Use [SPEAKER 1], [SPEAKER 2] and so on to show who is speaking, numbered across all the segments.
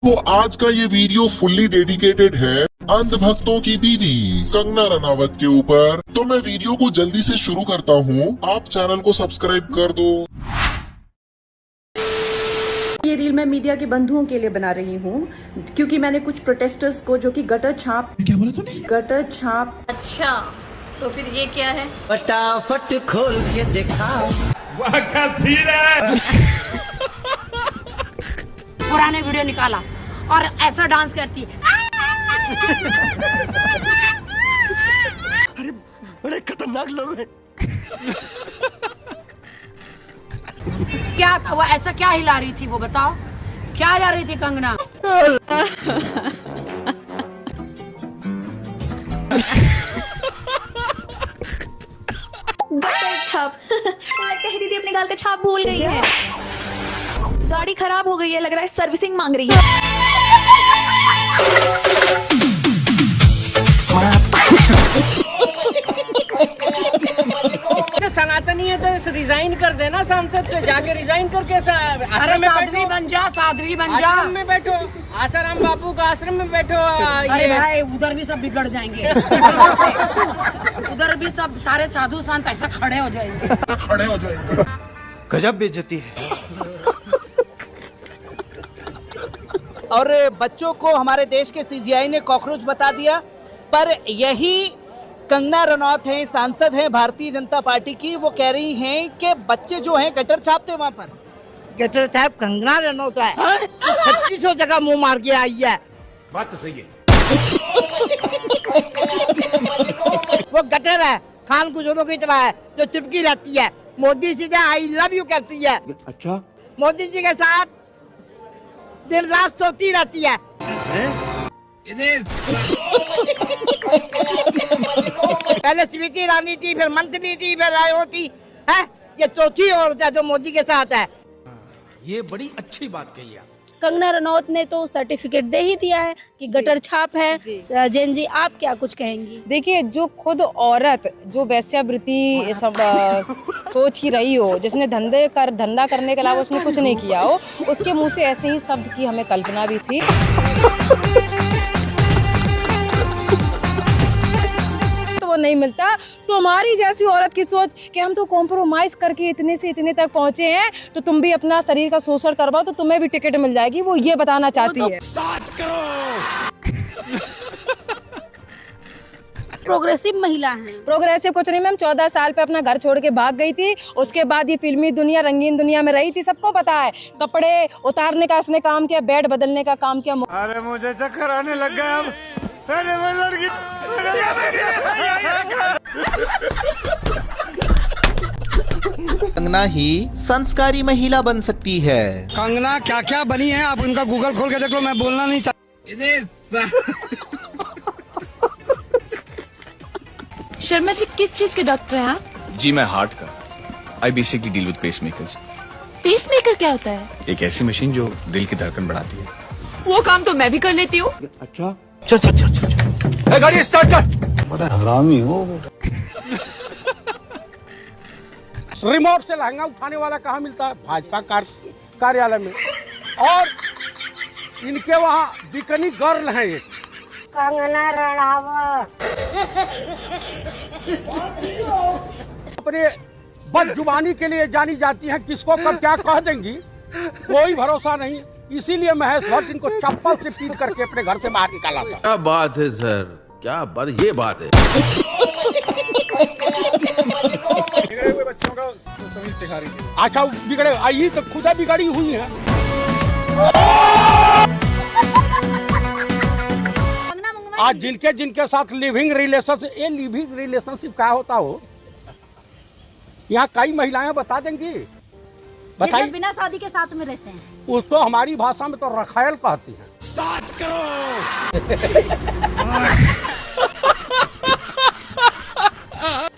[SPEAKER 1] तो आज का ये वीडियो फुल्ली डेडिकेटेड है अंधभक्तों की दीदी कंगना रनावत के ऊपर। तो मैं वीडियो को जल्दी से शुरू करता हूँ, आप चैनल को सब्सक्राइब कर दो।
[SPEAKER 2] ये रील मैं मीडिया के बंधुओं के लिए बना रही हूँ क्योंकि मैंने कुछ प्रोटेस्टर्स को जो कि गटर छाप
[SPEAKER 3] क्या बोला तूने?
[SPEAKER 2] गटर छाप।
[SPEAKER 4] अच्छा, तो फिर ये क्या है?
[SPEAKER 5] फटाफट खोल के देखा।
[SPEAKER 3] वाह क्या सीन है।
[SPEAKER 4] पुराने वीडियो निकाला और ऐसा डांस करती
[SPEAKER 5] अरे बड़े खतरनाक लोग हैं।
[SPEAKER 4] क्या था वो? ऐसा क्या हिला रही थी वो? बताओ क्या हिला रही थी कंगना?
[SPEAKER 6] गटर छाप। कह रही थी अपने गाल का छाप भूल गई है। गाड़ी खराब हो गई है, लग रहा है सर्विसिंग मांग रही है।
[SPEAKER 5] सनातनी है तो रिजाइन कर देना सांसद से, जाके रिजाइन करके
[SPEAKER 4] अरे साध्वी बन जा, साध्वी बन जा।
[SPEAKER 5] आश्रम में बैठो, आसाराम बापू का आश्रम में बैठो।
[SPEAKER 4] अरे भाई उधर भी सब बिगड़ जाएंगे। उधर भी सब सारे साधु संत ऐसा खड़े हो जाएंगे।
[SPEAKER 5] गजब बेइज्जती है।
[SPEAKER 7] और बच्चों को हमारे देश के सीजीआई ने कॉकरोच बता दिया, पर यही कंगना रनौत हैं, सांसद हैं भारतीय जनता पार्टी की, वो कह रही हैं कि बच्चे जो हैं गटर छापते वहाँ पर।
[SPEAKER 5] गटर साहब कंगना रनौत है, 3600 जगह मुंह मार के आई है।
[SPEAKER 3] बात तो सही है।
[SPEAKER 5] वो गटर है, खान गुजरों की तरह है जो चिपकी रहती है। मोदी सीधे आई लव यू कहती है। अच्छा, मोदी जी के साथ दिन रात सोती रहती है। पहले स्मृति ईरानी थी, फिर मंत्री थी, फिर रायोती है। ये चौथी औरत है जो मोदी के साथ है।
[SPEAKER 3] ये बड़ी अच्छी बात कही आप।
[SPEAKER 6] कंगना रनौत ने तो सर्टिफिकेट दे ही दिया है कि गटर छाप है। जैन जी, आप क्या कुछ कहेंगी?
[SPEAKER 8] देखिए, जो खुद औरत जो वैश्यावृत्ति सोच ही रही हो, जिसने धंधा करने के अलावा उसने कुछ नहीं किया हो, उसके मुंह से ऐसे ही शब्द की हमें कल्पना भी थी। तो वो नहीं मिलता। तुम्हारी जैसी औरत की सोच कि हम तो कॉम्प्रोमाइज करके इतने से इतने तक पहुंचे हैं, तो तुम भी अपना शरीर का शोषण करवाओ तो तुम्हें भी टिकट मिल जाएगी, वो ये बताना चाहती है।
[SPEAKER 6] प्रोग्रेसिव महिला है।
[SPEAKER 8] प्रोग्रेसिव कुछ नहीं मैम, 14 साल पे अपना घर छोड़ के भाग गई थी। उसके बाद ये फिल्मी दुनिया, रंगीन दुनिया में रही थी, सबको पता है। कपड़े उतारने का इसने काम किया, बेड बदलने का काम किया।
[SPEAKER 3] अरे मुझे चक्कर आने लग गया अब। अरे वो लड़की
[SPEAKER 9] कंगना ही संस्कारी महिला बन सकती है।
[SPEAKER 5] कंगना क्या क्या बनी है, आप उनका गूगल खोल के देख लो, मैं बोलना नहीं चाहता।
[SPEAKER 6] शर्मा जी, किस चीज के डॉक्टर हैं आप?
[SPEAKER 10] जी मैं हार्ट का। I basically deal with pacemakers.
[SPEAKER 6] Pacemaker क्या होता है?
[SPEAKER 10] एक ऐसी मशीन जो दिल की धड़कन बढ़ाती है।
[SPEAKER 6] वो काम तो मैं भी कर लेती हूँ।
[SPEAKER 5] अच्छा,
[SPEAKER 10] चल चल चल चल, चल। गाड़ी स्टार्ट कर।
[SPEAKER 1] बड़ा हरामी हो।
[SPEAKER 5] रिमोट से लहंगा उठाने वाला कहाँ मिलता है? भाजपा कार्यालय में। और इनके वहाँ बिकनी गर्ल है एक
[SPEAKER 4] कंगना रनावत।
[SPEAKER 5] अपने बदजुबानी के लिए जानी जाती है, किसको कब क्या कह देंगी कोई भरोसा नहीं। इसीलिए महेश भट्ट इनको चप्पल से पीट करके अपने घर से बाहर निकाला था।
[SPEAKER 3] क्या बात है सर, क्या बात, ये बात है।
[SPEAKER 1] बिगड़े हुए बच्चों का तमीज सिखा रही थी।
[SPEAKER 5] अच्छा, बिगड़े आई तो खुदा बिगड़ी हुई है। आज जिनके जिनके साथ लिविंग रिलेशनशिप, ये लिविंग रिलेशनशिप क्या होता हो, यहाँ कई महिलाएं बता देंगी। बताइए,
[SPEAKER 6] बिना शादी के साथ में रहते हैं,
[SPEAKER 5] उसको हमारी भाषा में तो रखायल कहती हैं।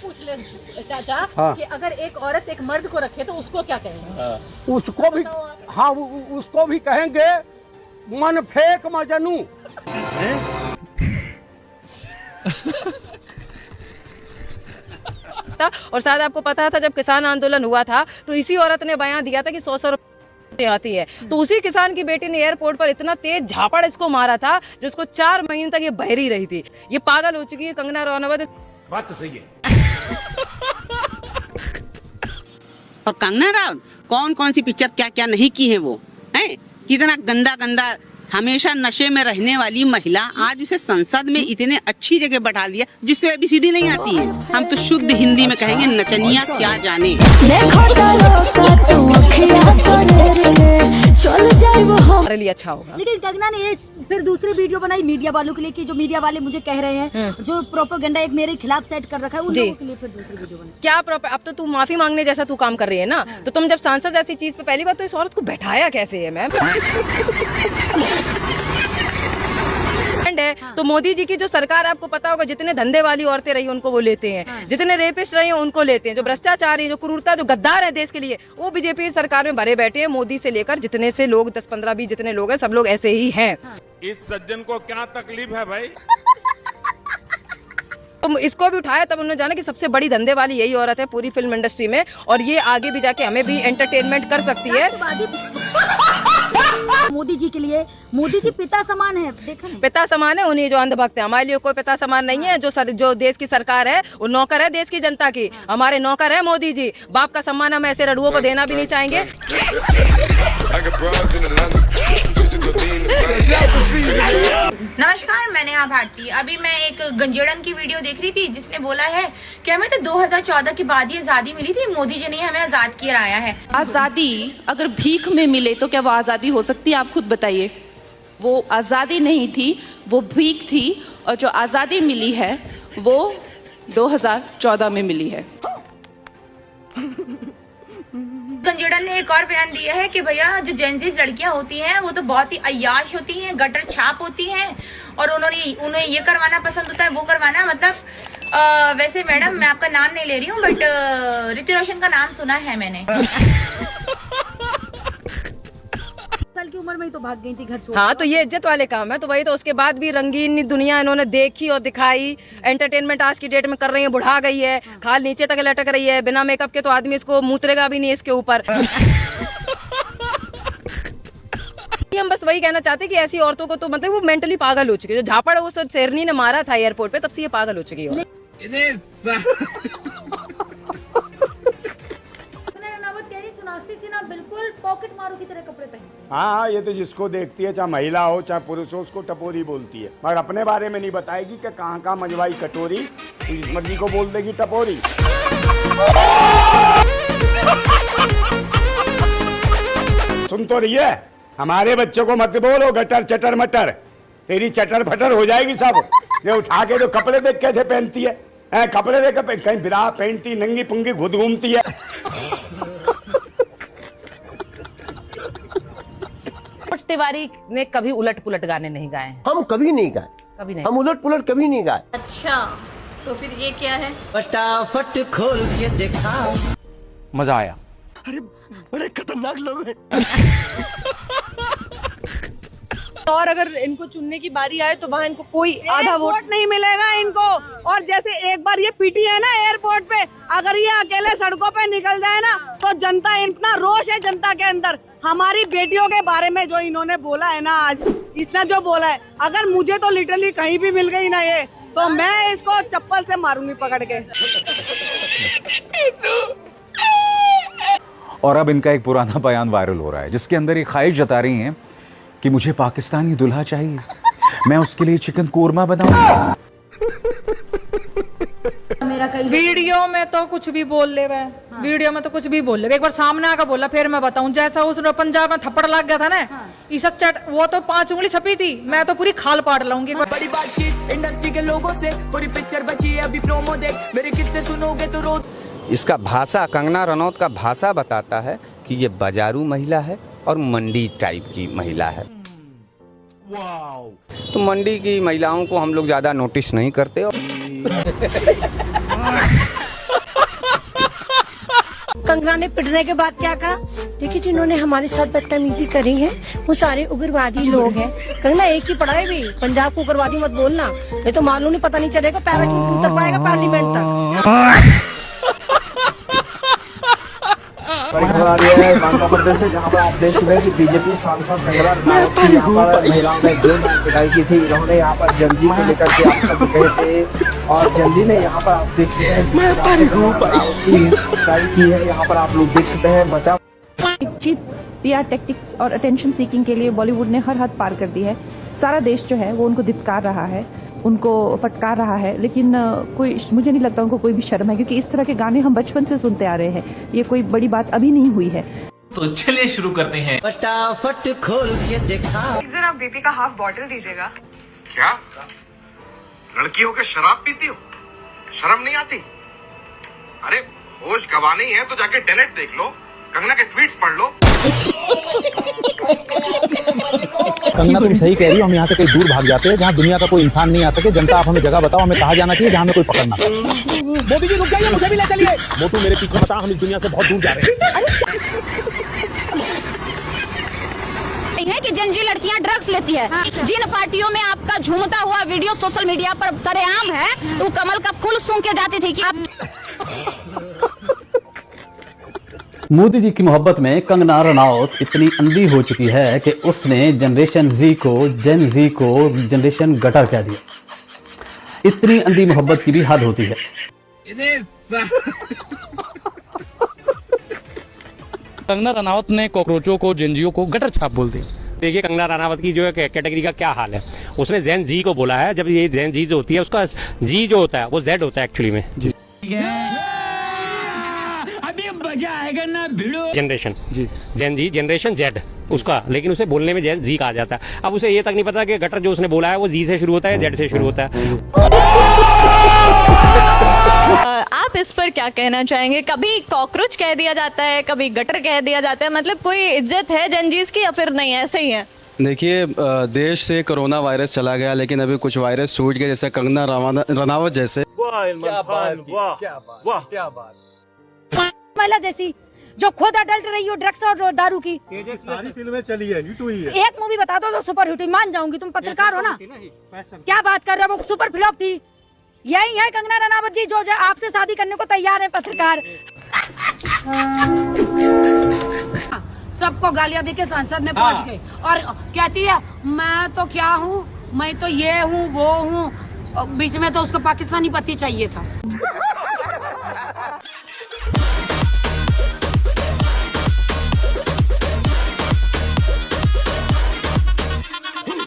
[SPEAKER 2] पूछ ले चाचा
[SPEAKER 5] हाँ।
[SPEAKER 2] कि अगर एक औरत एक मर्द को रखे तो उसको क्या कहेंगे?
[SPEAKER 5] उसको भी, हाँ उसको भी कहेंगे मन फेंक मजनू।
[SPEAKER 8] और शायद आपको पता था जब किसान आंदोलन हुआ था तो इसी औरत ने बयान दिया था कि 100 आती है। तो उसी किसान की बेटी ने एयरपोर्ट पर इतना तेज झापड़ इसको मारा था जिसको 4 महीने तक ये बहरी रही थी। ये पागल हो चुकी है कंगना रनौत।
[SPEAKER 3] बात तो सही है।
[SPEAKER 11] और कंगना राउत कौन कौन सी पिक्चर क्या क्या नहीं की है वो है, कितना गंदा गंदा हमेशा नशे में रहने वाली महिला आज उसे संसद में इतने अच्छी जगह बैठा दिया जिसको ABCD नहीं आती है। हम तो शुद्ध हिंदी में कहेंगे नचनिया क्या जाने।
[SPEAKER 8] हमारे लिए अच्छा होगा।
[SPEAKER 12] लेकिन कंगना ने फिर दूसरी वीडियो बनाई मीडिया वालों के लिए कि जो मीडिया वाले मुझे कह रहे हैं जो प्रोपेगेंडा एक मेरे खिलाफ सेट कर रखा है उन लोगों के लिए फिर दूसरी वीडियो बनाई।
[SPEAKER 8] क्या अब तो तू माफी मांगने जैसा तू काम कर रही है ना, तो तुम जब सांसद ऐसी चीज पे पहली बात तो इस औरत को बैठाया कैसे है मैम? तो मोदी जी की जो सरकार आपको पता होगा जितने धंधे वाली औरतें रही उनको वो लेते हैं, जितने रेपिस्ट रही हैं उनको लेते हैं, जो भ्रष्टाचारी जो क्रूरता जो गद्दार है देश के लिए वो बीजेपी सरकार में भरे बैठे हैं। मोदी से लेकर जितने से लोग 10, 15, 20 जितने लोग हैं सब लोग ऐसे ही हैं।
[SPEAKER 3] इस सज्जन को क्या तकलीफ है भाई?
[SPEAKER 8] तो इसको भी उठाया तब उन्होंने जाना कि सबसे बड़ी धंधे वाली यही औरत है पूरी फिल्म इंडस्ट्री में और ये आगे भी जाके हमें भी एंटरटेनमेंट कर सकती है।
[SPEAKER 12] मोदी जी के लिए मोदी जी पिता समान है, देखा नहीं?
[SPEAKER 8] पिता समान है उन्हीं जो अंधभक्त है। हमारे लिए कोई पिता समान नहीं है। जो देश की सरकार है वो नौकर है देश की जनता की। हमारे नौकर है मोदी जी। बाप का सम्मान हम ऐसे रड़ुओं को देना भी नहीं चाहेंगे।
[SPEAKER 13] नमस्कार, मैं नेहा भारती। अभी मैं एक गंजेड़न की वीडियो देख रही थी जिसने बोला है कि हमें तो 2014 के बाद ही आजादी मिली थी, मोदी जी ने हमें आजाद कराया है।
[SPEAKER 14] आजादी अगर भीख में मिले तो क्या वो आजादी हो सकती है? आप खुद बताइए। वो आजादी नहीं थी, वो भीख थी और जो आजादी मिली है वो 2014 में मिली है।
[SPEAKER 13] गंजेड़न ने एक और बयान दिया है कि भैया जो जेंजी लड़कियां होती हैं वो तो बहुत ही अय्याश होती हैं, गटर छाप होती हैं और उन्हें ये करवाना पसंद होता है वो करवाना। मतलब वैसे मैडम मैं आपका नाम नहीं ले रही हूँ बट ऋतिक रोशन का नाम सुना है मैंने।
[SPEAKER 12] साल की उम्र में ही तो भाग गई थी घर छोड़।
[SPEAKER 8] हाँ तो ये इज्जत वाले काम है। तो वही तो उसके बाद भी रंगीन दुनिया इन्होंने देखी और दिखाई। एंटरटेनमेंट आज की डेट में कर रही है, बुढ़ा गई है, खाल नीचे तक लटक रही है, बिना मेकअप के तो आदमी इसको मूत्रेगा भी नहीं इसके ऊपर। हम बस वही कहना चाहते हैं कि ऐसी औरतों को तो मतलब वो मेंटली पागल हो चुकी है। जो झापड़ वो शेरनी ने मारा था एयरपोर्ट पे तब से ये पागल हो चुकी है।
[SPEAKER 12] बिल्कुल पॉकेट मारू की तरह कपड़े पहने।
[SPEAKER 15] हाँ, ये तो जिसको देखती है चाहे महिला हो चाहे पुरुष हो उसको टपोरी बोलती है, मगर अपने बारे में नहीं बताएगी कि कहाँ कहाँ मंजवाई कटोरी, तो जिस मर्जी को बोल देगी टपोरी। सुन तो रही है, हमारे बच्चों को मत बोलो गटर चटर मटर, तेरी चटर फटर हो जाएगी सब। ये उठा के जो कपड़े देख कैसे पहनती है, कपड़े देख कहीं बिरा पहनती नंगी पुंगी खुद घूमती है।
[SPEAKER 14] तिवारी ने कभी उलट पुलट गाने नहीं गाए।
[SPEAKER 16] हम कभी नहीं गाए,
[SPEAKER 14] कभी नहीं।
[SPEAKER 16] हम उलट पुलट कभी नहीं गाए।
[SPEAKER 13] अच्छा तो फिर ये क्या है?
[SPEAKER 16] फटाफट खोल के देखा,
[SPEAKER 10] मजा आया।
[SPEAKER 16] अरे बड़े खतरनाक लोग हैं।
[SPEAKER 17] और अगर इनको चुनने की बारी आए तो वहाँ इनको कोई आधा वोट नहीं मिलेगा इनको। और जैसे एक बार ये पीटी है ना एयरपोर्ट पे, अगर ये अकेले सड़कों पे निकल जाए ना तो जनता, इतना रोष है जनता के अंदर। हमारी बेटियों के बारे में जो इन्होंने बोला है ना, आज इसने जो बोला है, अगर मुझे तो लिटरली कहीं भी मिल गई ना ये, तो मैं इसको चप्पल से मारूंगी पकड़ के।
[SPEAKER 18] और अब इनका एक पुराना बयान वायरल हो रहा है जिसके अंदर ये ख्वाहिश जता रही हैं कि मुझे पाकिस्तानी दुल्हा चाहिए, मैं उसके लिए चिकन कोरमा बनाऊंगा।
[SPEAKER 19] वीडियो में तो कुछ भी बोल ले वह। हाँ। वीडियो में तो कुछ भी बोल ले। एक बार सामने आकर बोला फिर मैं बताऊं। जैसा उस पंजाब में थप्पड़ लग गया था ना, हाँ। ईशत चट वो तो 5 उंगली छपी थी, मैं तो पूरी खाल पाट लाऊंगी। हाँ।
[SPEAKER 20] बड़ी बातचीत इंडस्ट्री के लोगों से, पूरी पिक्चर बची है अभी प्रोमो देख, मेरे किस्से सुनोगे तो रो।
[SPEAKER 21] इसका भाषा, कंगना रनौत का भाषा बताता है कि ये बाजारू महिला है और मंडी टाइप की महिला है। तो मंडी की महिलाओं को हम लोग ज्यादा नोटिस नहीं करते।
[SPEAKER 22] कंगना ने पिटने के बाद क्या कहा? देखिए जिन्होंने हमारे साथ बदतमीजी करी है वो सारे उग्रवादी लोग हैं। कंगना एक ही पढ़ाई भी, पंजाब को उग्रवादी मत बोलना, नहीं तो मालूम नहीं, पता नहीं चलेगा पैराशूट उतर पाएगा पार्लियामेंट तक।
[SPEAKER 7] खबर आ रही है बांका प्रदेश से, जहाँ पर आप देख सकते हैं कि बीजेपी सांसद कंगना रनावत की यहाँ पर महिलाओं ने जो पिटाई की थी, इन्होंने यहाँ पर जनजी को लेकर के आप सब गए थे और जनजी ने यहाँ पर आप देख सकते हैं पिटाई की है। यहाँ पर आप लोग देख सकते हैं बचाव
[SPEAKER 14] चीप पीआर टैक्टिक्स और अटेंशन सीकिंग के लिए बॉलीवुड ने हर हद पार कर दी है। सारा देश जो है वो उनको धिक्कार रहा है, उनको फटकार रहा है, लेकिन कोई, मुझे नहीं लगता उनको कोई भी शर्म है, क्योंकि इस तरह के गाने हम बचपन से सुनते आ रहे हैं। ये कोई बड़ी बात अभी नहीं हुई है।
[SPEAKER 9] तो चलिए शुरू करते हैं।
[SPEAKER 16] फटाफट खोल के देखा।
[SPEAKER 17] जरा बीपी का हाफ बॉटल दीजिएगा।
[SPEAKER 23] क्या लड़की हो के शराब पीती हो? शर्म नहीं आती? अरे होश गंवानी है तो जाके टेनेट देख लो, कंगना के ट्वीट्स पढ़ लो।
[SPEAKER 18] कंगना तुम सही कह रही हो, हम यहाँ से कहीं दूर भाग जाते हैं जहाँ दुनिया का कोई इंसान नहीं आ सके। जनता आप हमें जगह बताओ, हमें कहाँ जाना चाहिए जहाँ हमें कोई पकड़ना।
[SPEAKER 24] मोदी जी रुक जाइए, मुझे भी ले चलिए। मोटू मेरे पीछे बता, हम इस दुनिया से बहुत दूर जा रहे
[SPEAKER 12] है कि जनजी लड़कियां ड्रग्स लेती है। जिन पार्टियों में आपका झूमता हुआ वीडियो सोशल मीडिया पर सरेआम है, तो कमल का फूल सूंघ के जाती थी कि आप
[SPEAKER 25] मोदी जी की मोहब्बत में कंगना रनावत इतनी अंधी हो चुकी है कि उसने जनरेशन जी को जनरेशन गटर कह दिया। इतनी अंधी मोहब्बत की भी हद होती है।
[SPEAKER 24] कंगना रनावत ने कॉकरोचों को, जेनजियो को गटर छाप बोल दी।
[SPEAKER 26] देखिए कंगना रनावत की जो है कैटेगरी का क्या हाल है। उसने जेन जी को बोला है, जब ये जेन जी जो होती है उसका जी जो होता है वो जेड होता है एक्चुअली में।
[SPEAKER 24] अभी मजा आएगा ना भिड़ो।
[SPEAKER 26] जनरेशन जेन जी, जनरेशन जेड उसका, लेकिन उसे बोलने में जेन जी कहा जाता है। अब उसे ये तक नहीं पता कि गटर जो उसने बोला है वो जी से शुरू होता है, जेड से शुरू होता है।
[SPEAKER 6] आप इस पर क्या कहना चाहेंगे? कभी कॉकरोच कह दिया जाता है, कभी गटर कह दिया जाता है, मतलब कोई इज्जत है जनजीज की या फिर नहीं, ऐसे ही है?
[SPEAKER 27] देखिए, देश से कोरोना वायरस चला गया, लेकिन अभी कुछ वायरस छूट गए, जैसे कंगना रनावत जैसे।
[SPEAKER 12] महिला जैसी जो खुद अडल्ट रही हो ड्रग्स और दारू की।
[SPEAKER 3] सारी फिल्में चली है, हिट हुई है।
[SPEAKER 12] एक मूवी बता दो जो सुपर हिट हुई, मान जाऊंगी। तुम पत्रकार हो ना, क्या बात कर रहे हो? वो सुपर फ्लॉप थी। यही है कंगना रनावत जी जो आपसे शादी करने को तैयार है, पत्रकार।
[SPEAKER 4] सबको गालियां देके संसद में पहुंच गए और कहती है मैं तो क्या हूँ, मैं तो ये हूँ वो हूँ। बीच में तो उसको पाकिस्तानी पति चाहिए था।